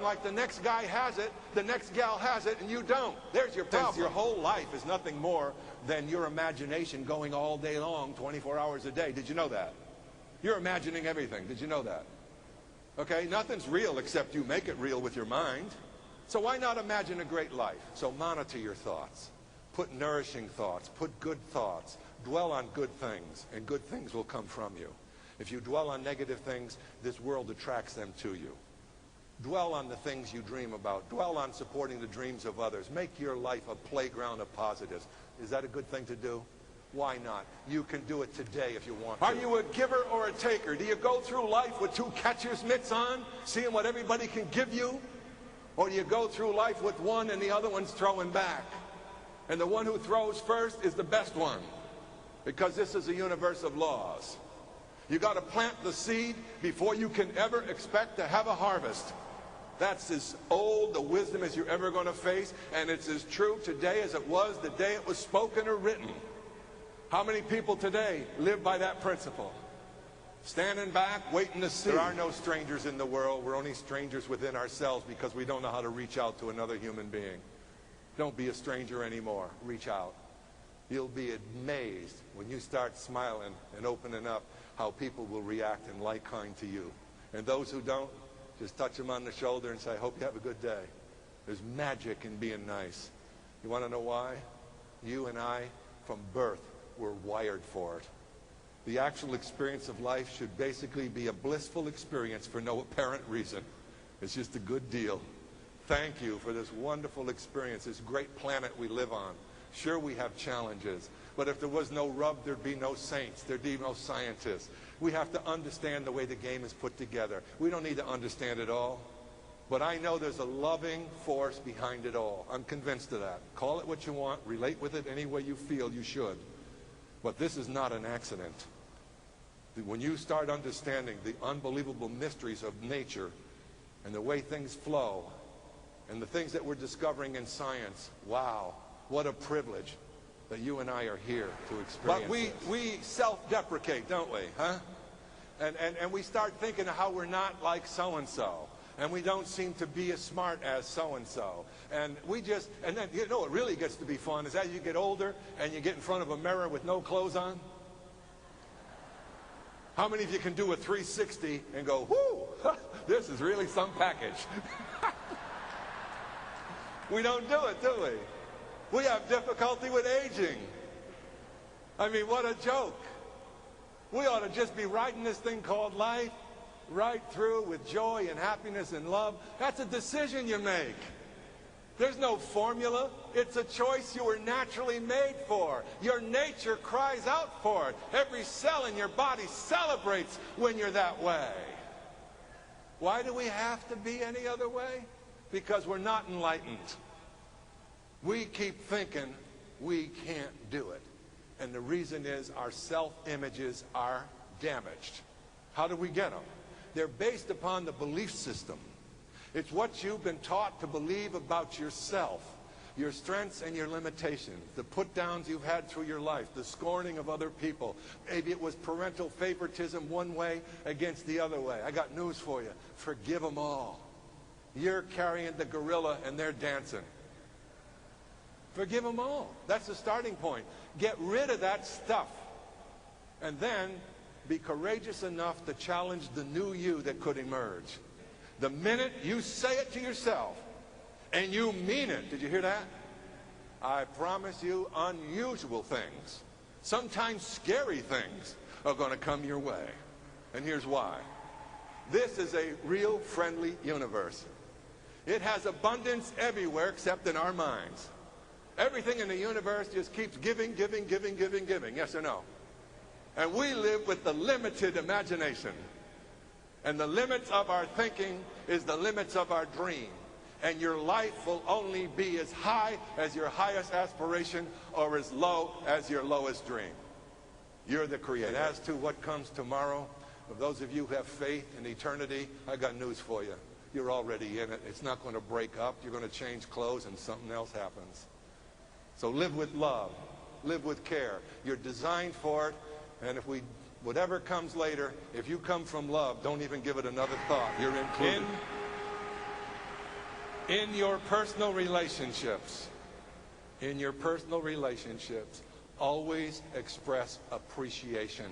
like the next guy has it, the next gal has it, and you don't. There's your problem. Your whole life is nothing more than your imagination going all day long, 24 hours a day. Did you know that? You're imagining everything. Did you know that? Okay, nothing's real except you make it real with your mind. So why not imagine a great life? So monitor your thoughts. Put nourishing thoughts. Put good thoughts. Dwell on good things, and good things will come from you. If you dwell on negative things, this world attracts them to you. Dwell on the things you dream about. Dwell on supporting the dreams of others. Make your life a playground of positives. Is that a good thing to do? Why not? You can do it today if you want to. Are you a giver or a taker? Do you go through life with two catcher's mitts on, seeing what everybody can give you? Or do you go through life with one and the other one's throwing back? And the one who throws first is the best one. Because this is a universe of laws. You got to plant the seed before you can ever expect to have a harvest. That's as old a wisdom as you're ever going to face, and it's as true today as it was the day it was spoken or written. How many people today live by that principle? Standing back, waiting to see. There are no strangers in the world. We're only strangers within ourselves because we don't know how to reach out to another human being. Don't be a stranger anymore. Reach out. You'll be amazed when you start smiling and opening up how people will react and like kind to you. And those who don't, just touch them on the shoulder and say, I hope you have a good day. There's magic in being nice. You want to know why? You and I, from birth, were wired for it. The actual experience of life should basically be a blissful experience for no apparent reason. It's just a good deal. Thank you for this wonderful experience, this great planet we live on. Sure, we have challenges, but if there was no rub, there'd be no saints, there'd be no scientists. We have to understand the way the game is put together. We don't need to understand it all, but I know there's a loving force behind it all. I'm convinced of that. Call it what you want, relate with it any way you feel you should. But this is not an accident. When you start understanding the unbelievable mysteries of nature and the way things flow and the things that we're discovering in science, wow, what a privilege that you and I are here to experience. But we self-deprecate, don't we? Huh? And we start thinking of how we're not like so-and-so. And we don't seem to be as smart as so-and-so. And then, you know what really gets to be fun is as you get older and you get in front of a mirror with no clothes on. How many of you can do a 360 and go, whoo, this is really some package? We don't do it, do we? We have difficulty with aging. I mean, what a joke. We ought to just be riding this thing called life right through with joy and happiness and love. That's a decision you make. There's no formula. It's a choice you were naturally made for. Your nature cries out for it. Every cell in your body celebrates when you're that way. Why do we have to be any other way? Because we're not enlightened. We keep thinking we can't do it. And the reason is our self-images are damaged. How do we get them? They're based upon the belief system. It's what you've been taught to believe about yourself, your strengths and your limitations, the put-downs you've had through your life, the scorning of other people. Maybe it was parental favoritism one way against the other way. I got news for you. Forgive them all. You're carrying the gorilla and they're dancing. Forgive them all. That's the starting point. Get rid of that stuff. And then be courageous enough to challenge the new you that could emerge. The minute you say it to yourself and you mean it, did you hear that? I promise you unusual things, sometimes scary things, are going to come your way. And here's why. This is a real friendly universe. It has abundance everywhere except in our minds. Everything in the universe just keeps giving, giving, giving, giving, giving. Yes or no? And we live with the limited imagination. And the limits of our thinking is the limits of our dream. And your life will only be as high as your highest aspiration or as low as your lowest dream. You're the creator. And as to what comes tomorrow, for those of you who have faith in eternity, I got news for you. You're already in it. It's not going to break up. You're going to change clothes and something else happens. So live with love. Live with care. You're designed for it. And if whatever comes later, if you come from love, don't even give it another thought. You're included. In your personal relationships, always express appreciation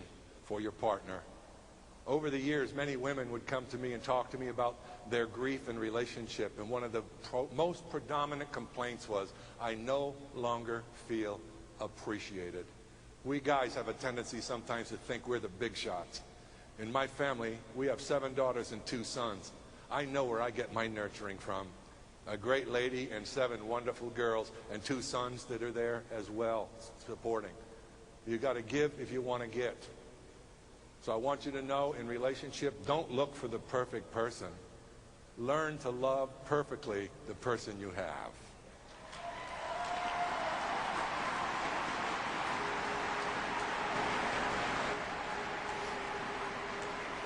for your partner. Over the years, many women would come to me and talk to me about their grief and relationship, and one of the most predominant complaints was, I no longer feel appreciated. We guys have a tendency sometimes to think we're the big shots. In my family, we have 7 daughters and 2 sons. I know where I get my nurturing from. A great lady and 7 wonderful girls and 2 sons that are there as well, supporting. You got to give if you want to get. So I want you to know, in relationship, don't look for the perfect person. Learn to love perfectly the person you have.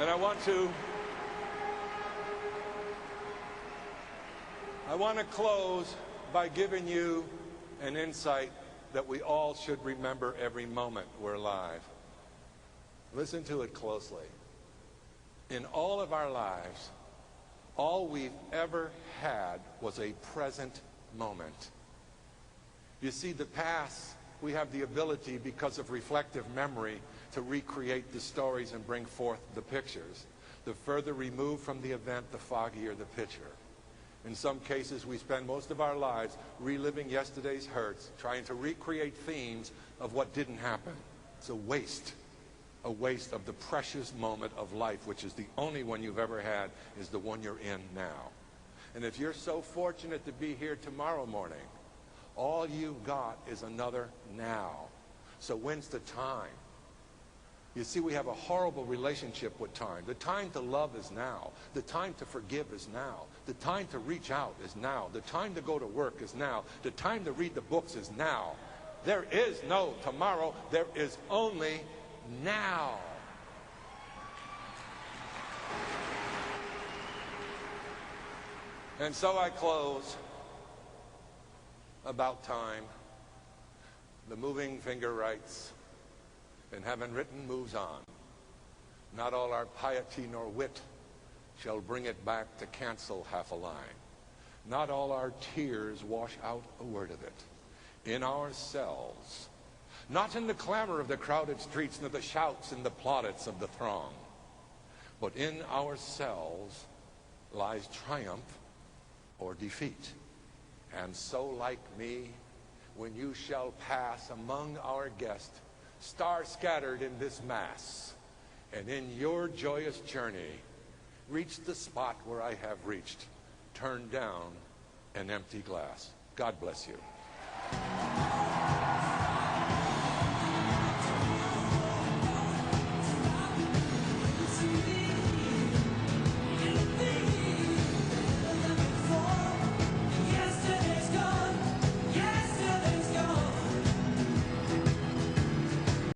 And I want to close by giving you an insight that we all should remember every moment we're alive. Listen to it closely. In all of our lives, all we've ever had was a present moment. You see, the past, we have the ability, because of reflective memory, to recreate the stories and bring forth the pictures. The further removed from the event, the foggier the picture. In some cases, we spend most of our lives reliving yesterday's hurts, trying to recreate themes of what didn't happen. It's a waste of the precious moment of life, which is the only one you've ever had, is the one you're in now. And if you're so fortunate to be here tomorrow morning, all you've got is another now. So when's the time? You see, we have a horrible relationship with time. The time to love is now. The time to forgive is now. The time to reach out is now. The time to go to work is now. The time to read the books is now. There is no tomorrow. There is only now. And so I close. About time. The moving finger writes, and having written moves on. Not all our piety nor wit shall bring it back to cancel half a line. Not all our tears wash out a word of it. In ourselves, not in the clamor of the crowded streets, nor the shouts and the plaudits of the throng, but in ourselves lies triumph or defeat. And so, like me, when you shall pass among our guests, star scattered in this mass, and in your joyous journey reach the spot where I have reached, turn down an empty glass. God bless you.